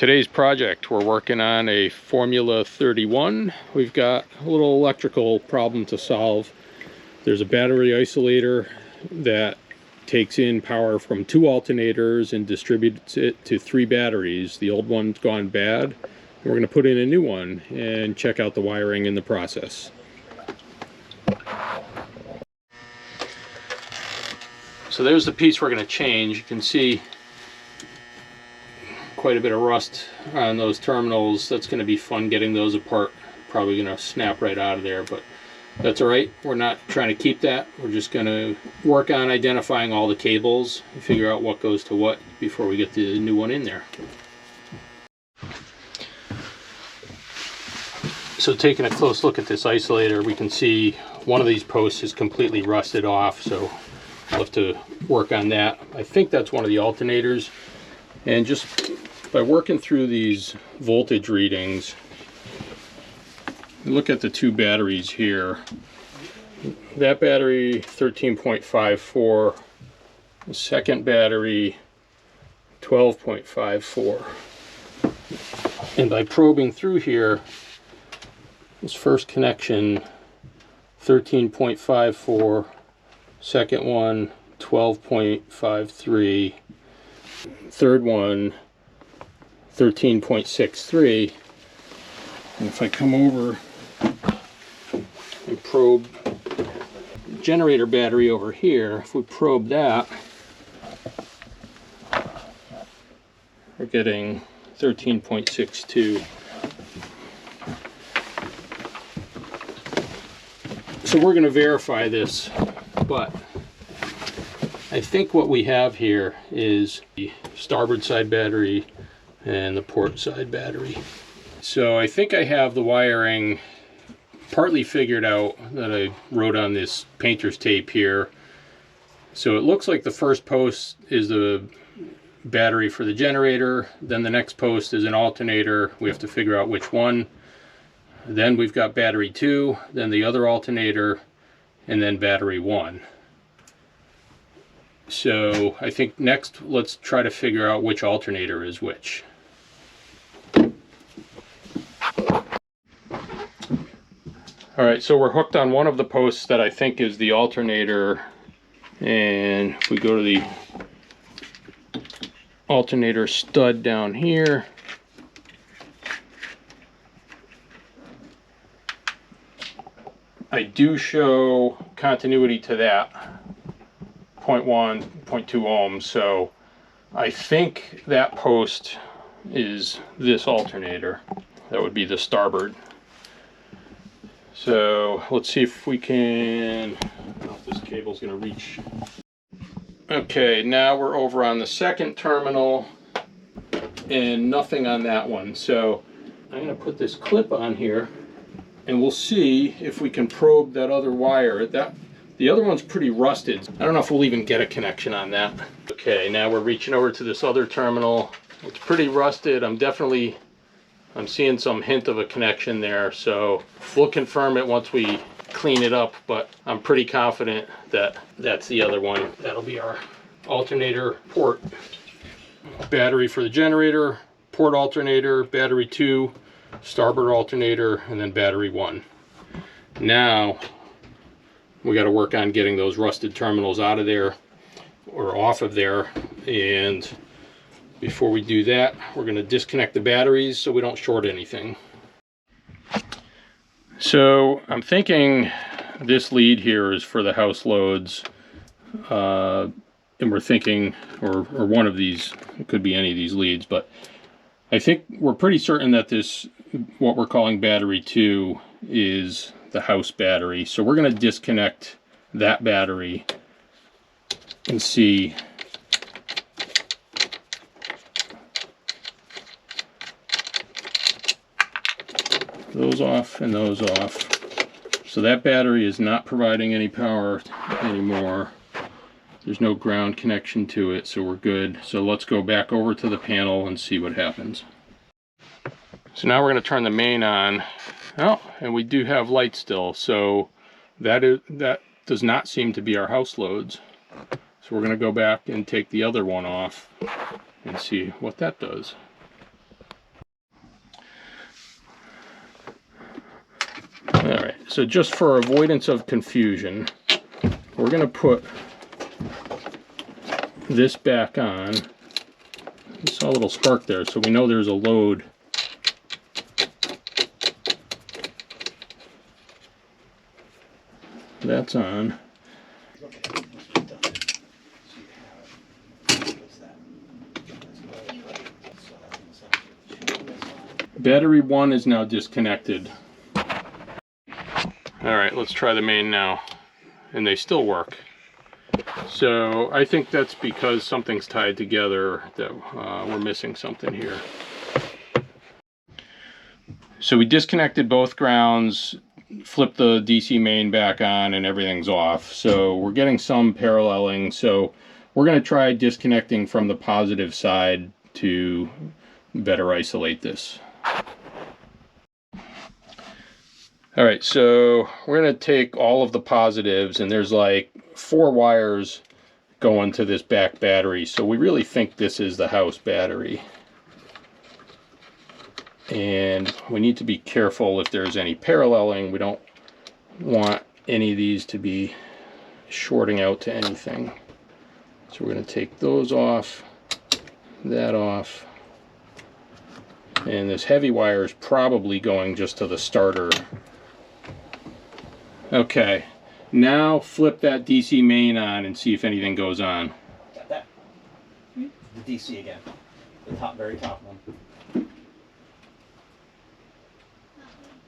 Today's project, we're working on a Formula 31. We've got a little electrical problem to solve. There's a battery isolator that takes in power from 2 alternators and distributes it to 3 batteries. The old one's gone bad. We're going to put in a new one and check out the wiring in the process. So there's the piece we're going to change. You can see quite a bit of rust on those terminals. That's going to be fun getting those apart. Probably going to snap right out of there, but that's all right. We're not trying to keep that. We're just going to work on identifying all the cables and figure out what goes to what before we get the new one in there. So taking a close look at this isolator, we can see one of these posts is completely rusted off, so I'll have to work on that. I think that's one of the alternators. And just by working through these voltage readings, look at the 2 batteries here. That battery 13.54, the second battery 12.54. And by probing through here, this first connection 13.54, second one 12.53, third one 13.63. and if I come over and probe the generator battery over here, if we probe that, we're getting 13.62. So we're going to verify this, but I think what we have here is the starboard side battery and the port side battery. So I think I have the wiring partly figured out that I wrote on this painter's tape here. So it looks like the first post is the battery for the generator, then the next post is an alternator. We have to figure out which one. Then we've got battery 2, then the other alternator, and then battery 1. So I think next let's try to figure out which alternator is which. Alright, so we're hooked on one of the posts that I think is the alternator, and if we go to the alternator stud down here, I do show continuity to that 0.1, 0.2 ohms, so I think that post is this alternator. That would be the starboard. So let's see if we can, I don't know if this cable's going to reach. Okay, now we're over on the second terminal and nothing on that one. So I'm going to put this clip on here and we'll see if we can probe that other wire. The other one's pretty rusted. I don't know if we'll even get a connection on that. Okay, now we're reaching over to this other terminal. It's pretty rusted. I'm seeing some hint of a connection there, so we'll confirm it once we clean it up, but I'm pretty confident that that's the other one. That'll be our alternator port. Battery for the generator, port alternator, battery 2, starboard alternator, and then battery 1. Now we got to work on getting those rusted terminals out of there or off of there, and before we do that, we're going to disconnect the batteries so we don't short anything. So I'm thinking this lead here is for the house loads, and we're thinking, or one of these, it could be any of these leads, but I think we're pretty certain that this, what we're calling battery 2, is the house battery. So we're going to disconnect that battery and see those off and those off. So that battery is not providing any power anymore. There's no ground connection to it, so we're good. So let's go back over to the panel and see what happens. So now we're going to turn the main on. Oh, and we do have light still, so that does not seem to be our house loads. So we're going to go back and take the other one off and see what that does. So just for avoidance of confusion, we're going to put this back on. I saw a little spark there, so we know there's a load. That's on. Battery 1 is now disconnected. Alright, let's try the main now. And they still work. So I think that's because something's tied together, that we're missing something here. So we disconnected both grounds, flipped the DC main back on, and everything's off. So we're getting some paralleling. So we're going to try disconnecting from the positive side to better isolate this. Alright, so we're going to take all of the positives, and there's like 4 wires going to this back battery. So we really think this is the house battery. And we need to be careful if there's any paralleling. We don't want any of these to be shorting out to anything. So we're going to take those off, that off. And this heavy wire is probably going just to the starter. Okay, now flip that DC main on and see if anything goes on. Got that. The DC again. The top, very top one.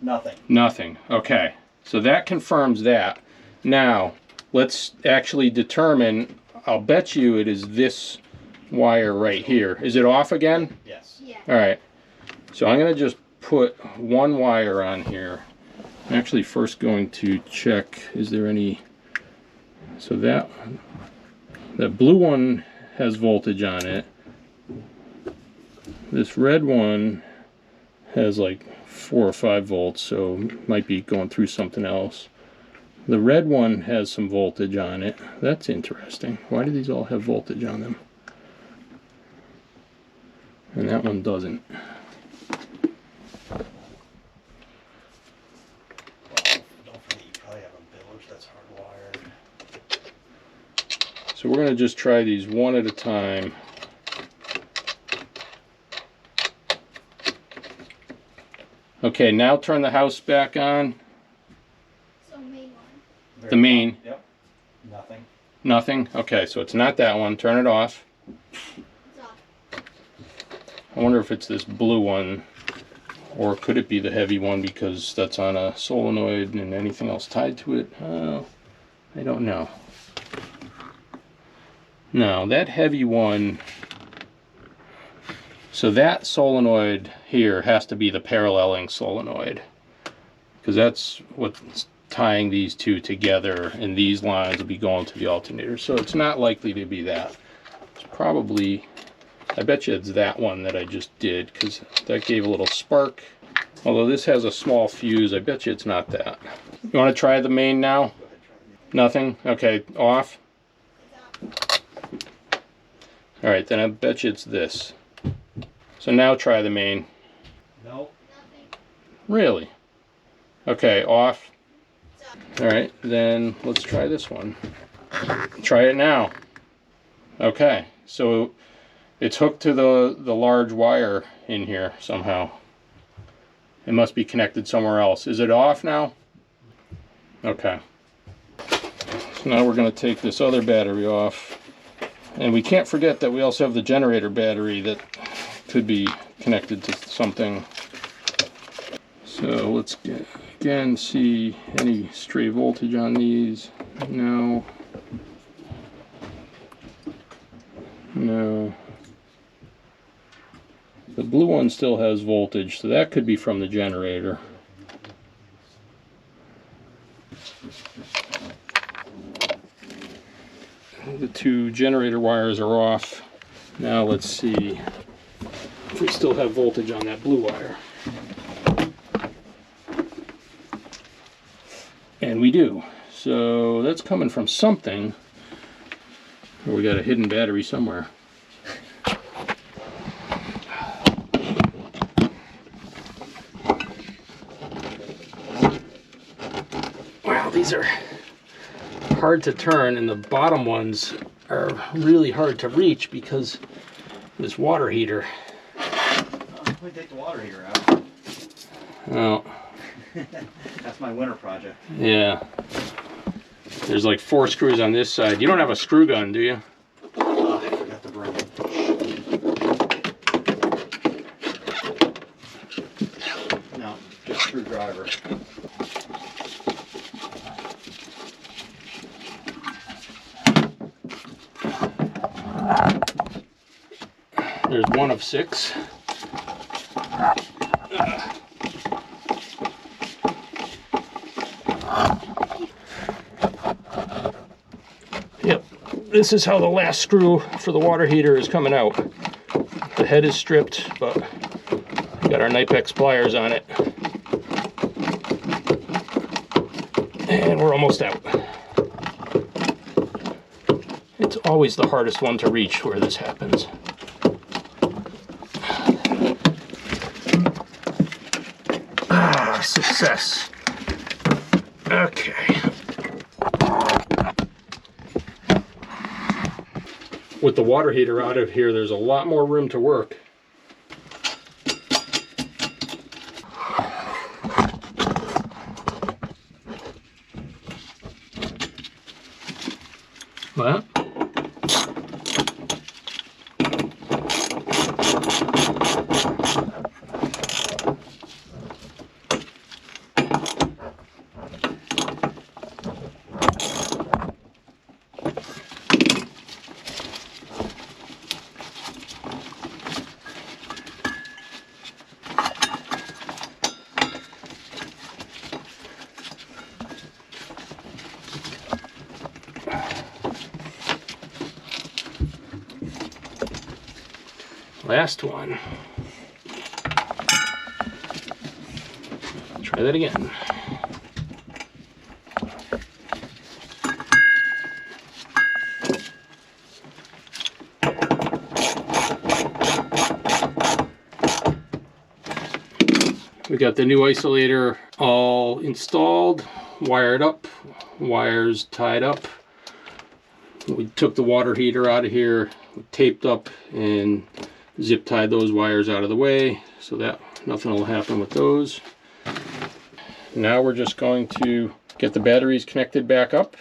Nothing. Nothing. Okay, so that confirms that. Now, let's actually determine, I'll bet you it is this wire right here. Is it off again? Yes. Yeah. Alright, so I'm going to just put one wire on here. I'm actually first going to check, is there any, so that blue one has voltage on it. This red one has like 4 or 5 volts, so it might be going through something else. The red one has some voltage on it. That's interesting. Why do these all have voltage on them? And that one doesn't. So we're going to just try these one at a time. Okay, now turn the house back on. So main one. The main. Yep. Nothing. Nothing? Okay, so it's not that one. Turn it off. It's off. I wonder if it's this blue one, or could it be the heavy one because that's on a solenoid and anything else tied to it? Oh, I don't know. No, that heavy one, so that solenoid here has to be the paralleling solenoid, because that's what's tying these two together, and these lines will be going to the alternator. So it's not likely to be that. It's probably, I bet you it's that one that I just did, because that gave a little spark. Although this has a small fuse, I bet you it's not that. You want to try the main now? Nothing? Okay, off. Alright, then I bet you it's this. So now try the main. Nope. Nothing. Really? Okay, off. Alright, then let's try this one. Try it now. Okay, so it's hooked to the large wire in here somehow. It must be connected somewhere else. Is it off now? Okay. So now we're going to take this other battery off. And we can't forget that we also have the generator battery that could be connected to something. So let's again see any stray voltage on these. No. No. The blue one still has voltage, so that could be from the generator. The 2 generator wires are off. Now let's see if we still have voltage on that blue wire. And we do. So that's coming from something. Or we got a hidden battery somewhere. these are hard to turn, and the bottom ones are really hard to reach because of this water heater. We take the water heater out. Oh. That's my winter project. Yeah. There's like 4 screws on this side. You don't have a screw gun, do you? Oh, I forgot to bring it. No, just screwdriver. There's one of 6. Yep, this is how the last screw for the water heater is coming out. The head is stripped, but we got our Knipex pliers on it. And we're almost out. It's always the hardest one to reach where this happens. Ah, success. Okay. With the water heater out of here, there's a lot more room to work. What? Last one. Try that again. We got the new isolator all installed, wired up, wires tied up. We took the water heater out of here, taped up, and zip tied those wires out of the way so that nothing will happen with those. Now we're just going to get the batteries connected back up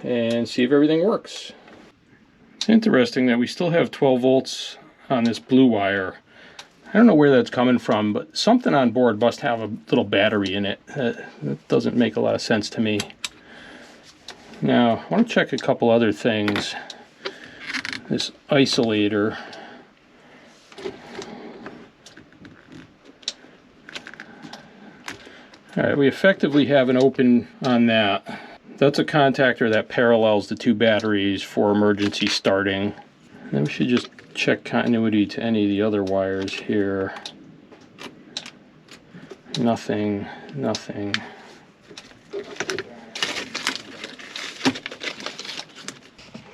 and see if everything works. It's interesting that we still have 12 volts on this blue wire. I don't know where that's coming from, but something on board must have a little battery in it. That doesn't make a lot of sense to me. Now, I want to check a couple other things. This isolator. Alright, we effectively have an open on that. That's a contactor that parallels the 2 batteries for emergency starting. Then we should just check continuity to any of the other wires here. Nothing, nothing.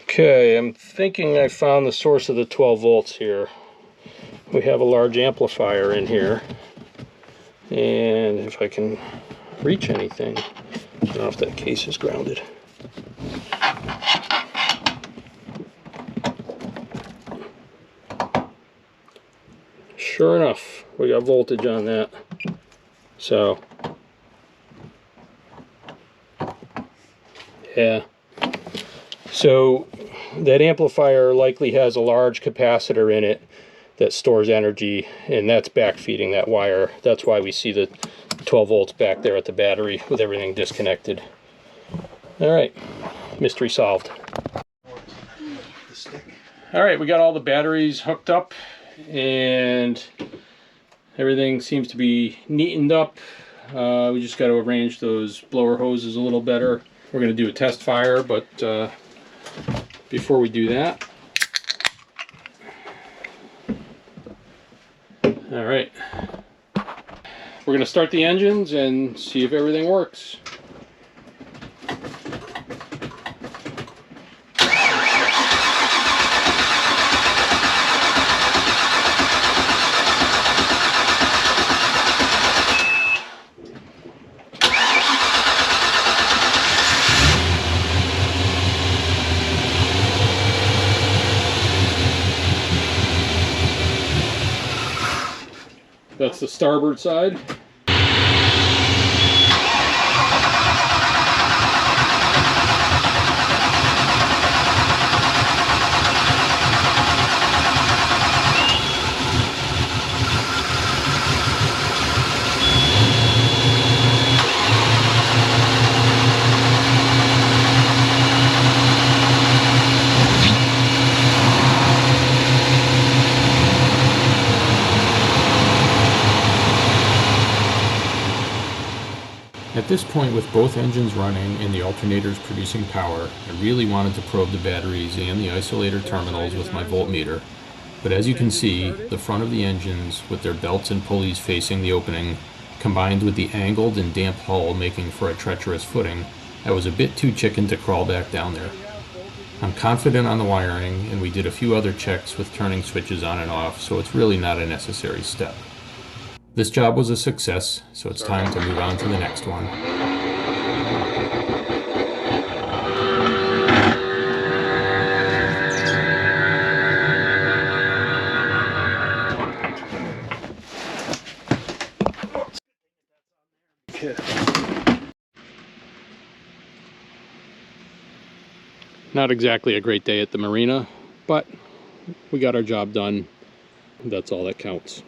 Okay, I'm thinking I found the source of the 12 volts here. We have a large amplifier in here. And if I can reach anything, I don't know if that case is grounded. Sure enough, we got voltage on that. So, yeah. So, that amplifier likely has a large capacitor in it that stores energy, and that's backfeeding that wire. That's why we see the 12 volts back there at the battery with everything disconnected. Alright, mystery solved. Alright, we got all the batteries hooked up and everything seems to be neatened up. We just got to arrange those blower hoses a little better. We're going to do a test fire, but before we do that, alright, we're going to start the engines and see if everything works. That's the starboard side. At this point, with both engines running and the alternators producing power, I really wanted to probe the batteries and the isolator terminals with my voltmeter. But as you can see, the front of the engines, with their belts and pulleys facing the opening, combined with the angled and damp hull making for a treacherous footing, I was a bit too chicken to crawl back down there. I'm confident on the wiring, and we did a few other checks with turning switches on and off, so it's really not a necessary step. This job was a success, so it's time to move on to the next one. Okay. Not exactly a great day at the marina, but we got our job done. That's all that counts.